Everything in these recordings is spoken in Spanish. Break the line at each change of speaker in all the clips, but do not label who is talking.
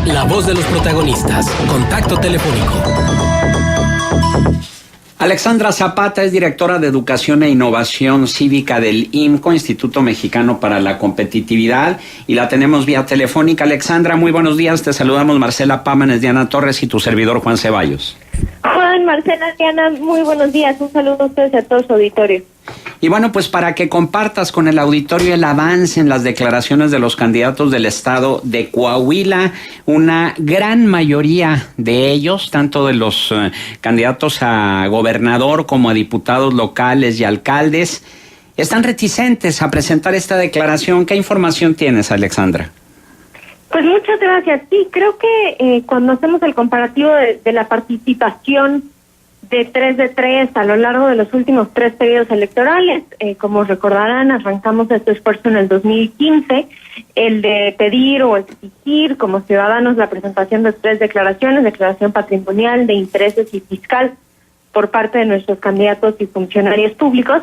La voz de los protagonistas. Contacto telefónico.
Alexandra Zapata es directora de Educación e Innovación Cívica del IMCO, Instituto Mexicano para la Competitividad, y la tenemos vía telefónica. Alexandra, muy buenos días. Te saludamos Marcela Pámanes, Diana Torres y tu servidor Juan Ceballos.
Juan, Marcela, Diana, muy buenos días. Un saludo a ustedes y a todo su auditorio.
Y bueno, pues para que compartas con el auditorio el avance en las declaraciones de los candidatos del estado de Coahuila, una gran mayoría de ellos, tanto de los candidatos a gobernador como a diputados locales y alcaldes, están reticentes a presentar esta declaración. ¿Qué información tienes, Alexandra?
Pues muchas gracias. Sí, creo que cuando hacemos el comparativo de la participación de 3 de 3 a lo largo de los últimos 3 periodos electorales, como recordarán, arrancamos este esfuerzo en el 2015, el de pedir o exigir como ciudadanos la presentación de 3 declaraciones, declaración patrimonial, de intereses y fiscal, por parte de nuestros candidatos y funcionarios públicos.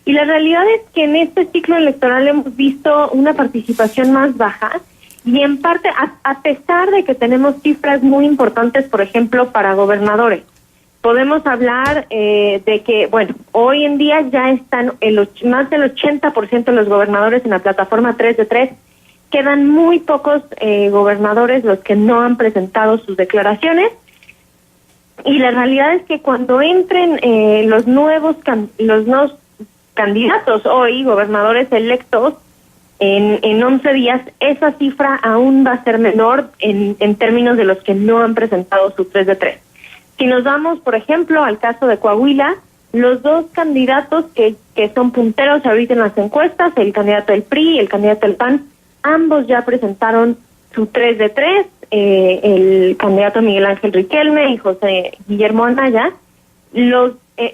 Y la realidad es que en este ciclo electoral hemos visto una participación más baja, y en parte a pesar de que tenemos cifras muy importantes, por ejemplo, para gobernadores. Podemos hablar de que, bueno, hoy en día ya están más del 80% de los gobernadores en la plataforma 3 de 3. Quedan muy pocos gobernadores los que no han presentado sus declaraciones. Y la realidad es que cuando entren los nuevos candidatos hoy, gobernadores electos, en 11 días, esa cifra aún va a ser menor en términos de los que no han presentado su 3 de 3. Si nos vamos, por ejemplo, al caso de Coahuila, los 2 candidatos que son punteros ahorita en las encuestas, el candidato del PRI y el candidato del PAN, ambos ya presentaron su 3 de 3, el candidato Miguel Ángel Riquelme y José Guillermo Anaya.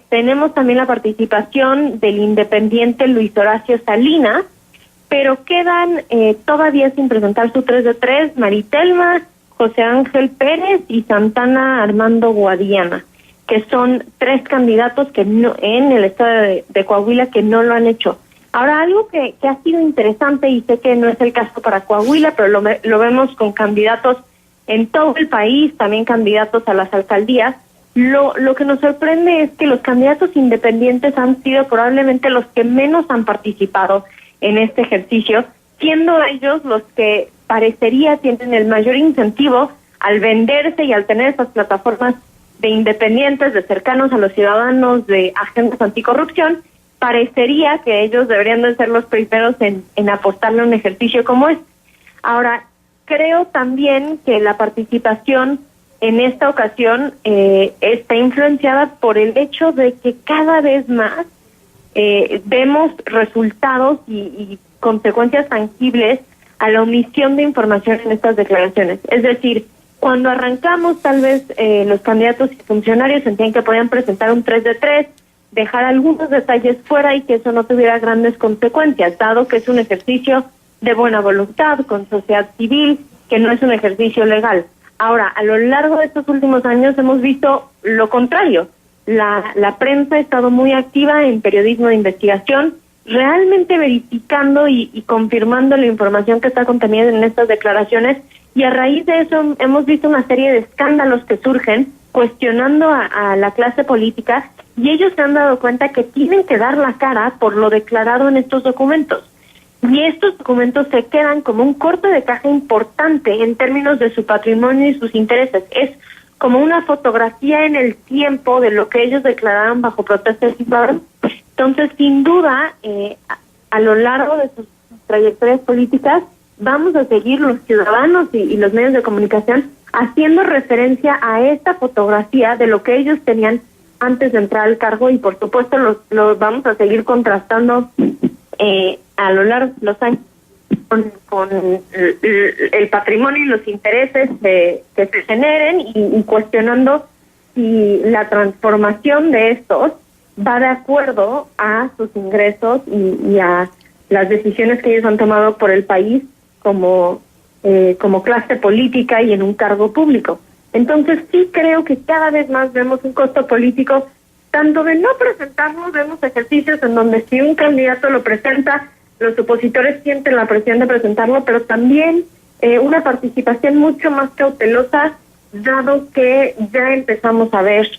Tenemos también la participación del independiente Luis Horacio Salinas, pero quedan todavía sin presentar su 3 de 3 Maritelma, José Ángel Pérez y Santana Armando Guadiana, que son 3 candidatos que no, en el estado de Coahuila, que no lo han hecho. Ahora, algo que ha sido interesante, y sé que no es el caso para Coahuila, pero lo vemos con candidatos en todo el país, también candidatos a las alcaldías. Lo que nos sorprende es que los candidatos independientes han sido probablemente los que menos han participado en este ejercicio, siendo ellos los que parecería tienen el mayor incentivo al venderse y al tener esas plataformas de independientes, de cercanos a los ciudadanos, de agendas anticorrupción. Parecería que ellos deberían de ser los primeros en apostarle a un ejercicio como este. Ahora, creo también que la participación en esta ocasión está influenciada por el hecho de que cada vez más vemos resultados y consecuencias tangibles a la omisión de información en estas declaraciones. Es decir, cuando arrancamos, tal vez los candidatos y funcionarios sentían que podían presentar un 3 de 3, dejar algunos detalles fuera y que eso no tuviera grandes consecuencias, dado que es un ejercicio de buena voluntad, con sociedad civil, que no es un ejercicio legal. Ahora, a lo largo de estos últimos años hemos visto lo contrario. La prensa ha estado muy activa en periodismo de investigación, realmente verificando y confirmando la información que está contenida en estas declaraciones, y a raíz de eso hemos visto una serie de escándalos que surgen cuestionando a la clase política, y ellos se han dado cuenta que tienen que dar la cara por lo declarado en estos documentos. Y estos documentos se quedan como un corte de caja importante en términos de su patrimonio y sus intereses. Es como una fotografía en el tiempo de lo que ellos declararon bajo protesta ciudadana. Entonces, sin duda, a lo largo de sus trayectorias políticas, vamos a seguir los ciudadanos y los medios de comunicación haciendo referencia a esta fotografía de lo que ellos tenían antes de entrar al cargo, y por supuesto los vamos a seguir contrastando a lo largo de los años con el patrimonio y los intereses que se generen, y cuestionando si la transformación de estos va de acuerdo a sus ingresos y a las decisiones que ellos han tomado por el país como clase política y en un cargo público. Entonces sí creo que cada vez más vemos un costo político, tanto de no presentarnos. Vemos ejercicios en donde si un candidato lo presenta, los opositores sienten la presión de presentarlo, pero también una participación mucho más cautelosa, dado que ya empezamos a ver,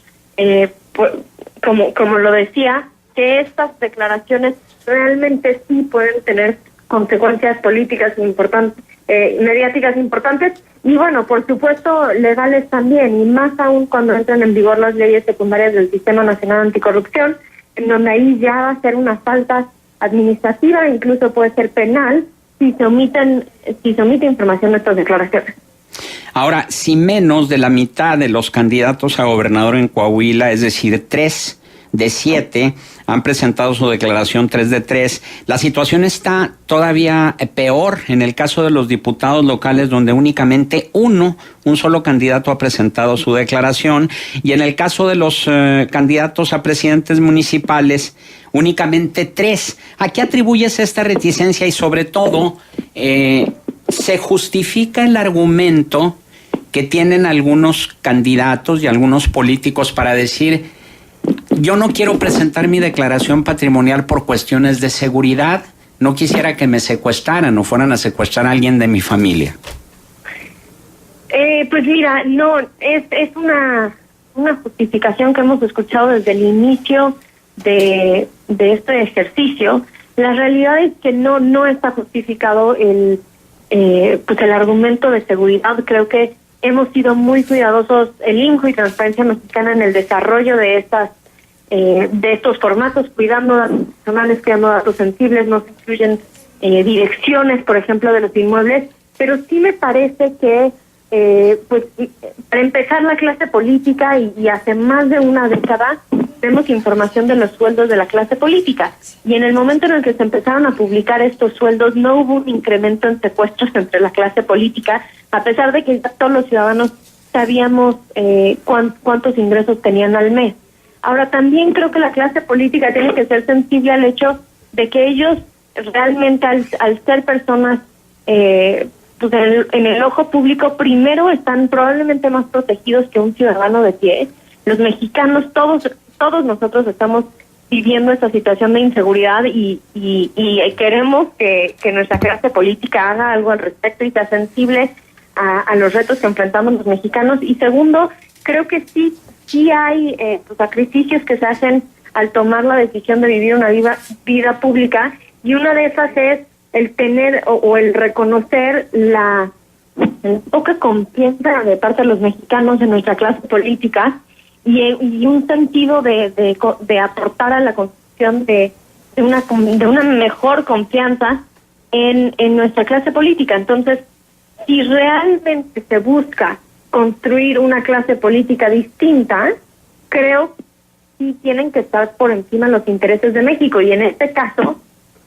como lo decía, que estas declaraciones realmente sí pueden tener consecuencias políticas importantes, mediáticas importantes, y bueno, por supuesto, legales también, y más aún cuando entran en vigor las leyes secundarias del Sistema Nacional Anticorrupción, en donde ahí ya va a ser una falta administrativa, incluso puede ser penal, si se omite información de estas declaraciones.
Ahora, si menos de la mitad de los candidatos a gobernador en Coahuila, es decir, 3 de 7, han presentado su declaración 3 de 3. La situación está todavía peor en el caso de los diputados locales, donde únicamente un solo candidato ha presentado su declaración, y en el caso de los candidatos a presidentes municipales, únicamente 3. ¿A qué atribuyes esta reticencia? Y sobre todo, ¿se justifica el argumento que tienen algunos candidatos y algunos políticos para decir: yo no quiero presentar mi declaración patrimonial por cuestiones de seguridad, no quisiera que me secuestraran o fueran a secuestrar a alguien de mi familia?
Pues mira, no, es una justificación que hemos escuchado desde el inicio de este ejercicio. La realidad es que no está justificado el argumento de seguridad. Creo que hemos sido muy cuidadosos, el INJU y Transparencia Mexicana, en el desarrollo de estos formatos, cuidando datos personales, cuidando datos sensibles. No se incluyen direcciones, por ejemplo, de los inmuebles, pero sí me parece que para empezar, la clase política, y hace más de una década vemos información de los sueldos de la clase política, y en el momento en el que se empezaron a publicar estos sueldos no hubo un incremento en secuestros entre la clase política, a pesar de que todos los ciudadanos sabíamos cuántos ingresos tenían al mes. Ahora, también creo que la clase política tiene que ser sensible al hecho de que ellos realmente, al ser personas en el ojo público, primero están probablemente más protegidos que un ciudadano de pie. Los mexicanos, todos nosotros estamos viviendo esta situación de inseguridad, y queremos que nuestra clase política haga algo al respecto y sea sensible a los retos que enfrentamos los mexicanos. Y segundo, creo que sí hay sacrificios que se hacen al tomar la decisión de vivir una vida pública, y una de esas es el tener o el reconocer la poca confianza de parte de los mexicanos en nuestra clase política, y un sentido de aportar a la construcción de una mejor confianza en nuestra clase política. Entonces, si realmente se busca construir una clase política distinta, creo que sí tienen que estar por encima los intereses de México, y en este caso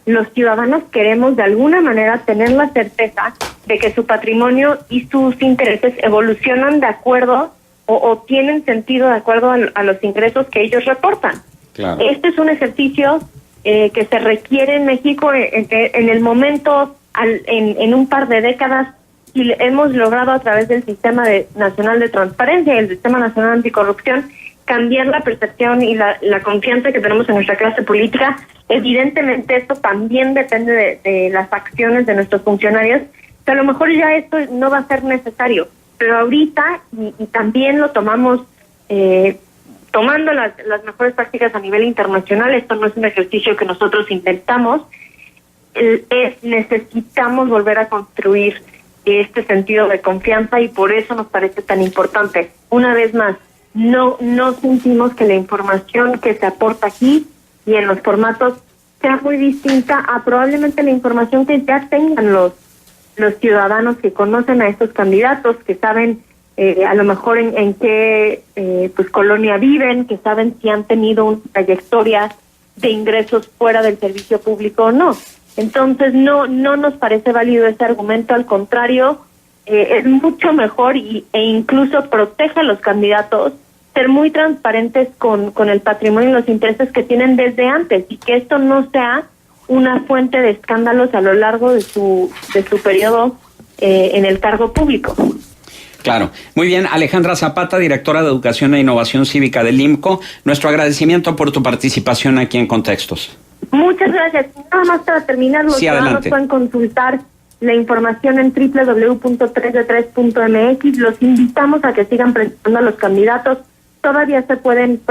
los ciudadanos queremos de alguna manera tener la certeza de que su patrimonio y sus intereses evolucionan de acuerdo o tienen sentido de acuerdo a los ingresos que ellos reportan.
Claro.
Este es un ejercicio que se requiere en México en el momento, en un par de décadas, y hemos logrado a través del Sistema Nacional de Transparencia y el Sistema Nacional Anticorrupción cambiar la percepción y la confianza que tenemos en nuestra clase política. Evidentemente esto también depende de las acciones de nuestros funcionarios, que a lo mejor ya esto no va a ser necesario, pero ahorita, y también lo tomamos tomando las mejores prácticas a nivel internacional. Esto no es un ejercicio que nosotros inventamos, necesitamos volver a construir este sentido de confianza, y por eso nos parece tan importante. Una vez más, no sentimos que la información que se aporta aquí y en los formatos sea muy distinta a probablemente la información que ya tengan los ciudadanos que conocen a estos candidatos, que saben a lo mejor en qué colonia viven, que saben si han tenido una trayectoria de ingresos fuera del servicio público o no. Entonces no nos parece válido ese argumento, al contrario, es mucho mejor e incluso protege a los candidatos ser muy transparentes con el patrimonio y los intereses que tienen desde antes, y que esto no sea una fuente de escándalos a lo largo de su periodo en el cargo público.
Claro. Muy bien, Alejandra Zapata, directora de Educación e Innovación Cívica del IMCO, nuestro agradecimiento por tu participación aquí en Contextos.
Muchas gracias. Nada más para terminar, los ciudadanos pueden consultar la información en www.3de3.mx. Los invitamos a que sigan presentando a los candidatos. Todavía pueden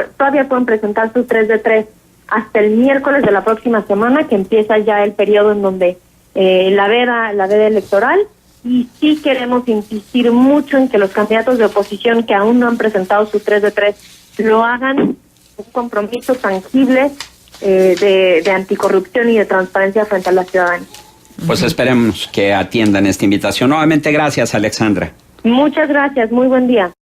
presentar su 3 de 3 hasta el miércoles de la próxima semana, que empieza ya el periodo en donde la veda electoral. Y sí queremos insistir mucho en que los candidatos de oposición que aún no han presentado su 3 de 3 lo hagan, un compromiso tangible de anticorrupción y de transparencia frente a la ciudadanía.
Pues esperemos que atiendan esta invitación. Nuevamente, gracias, Alexandra.
Muchas gracias, muy buen día.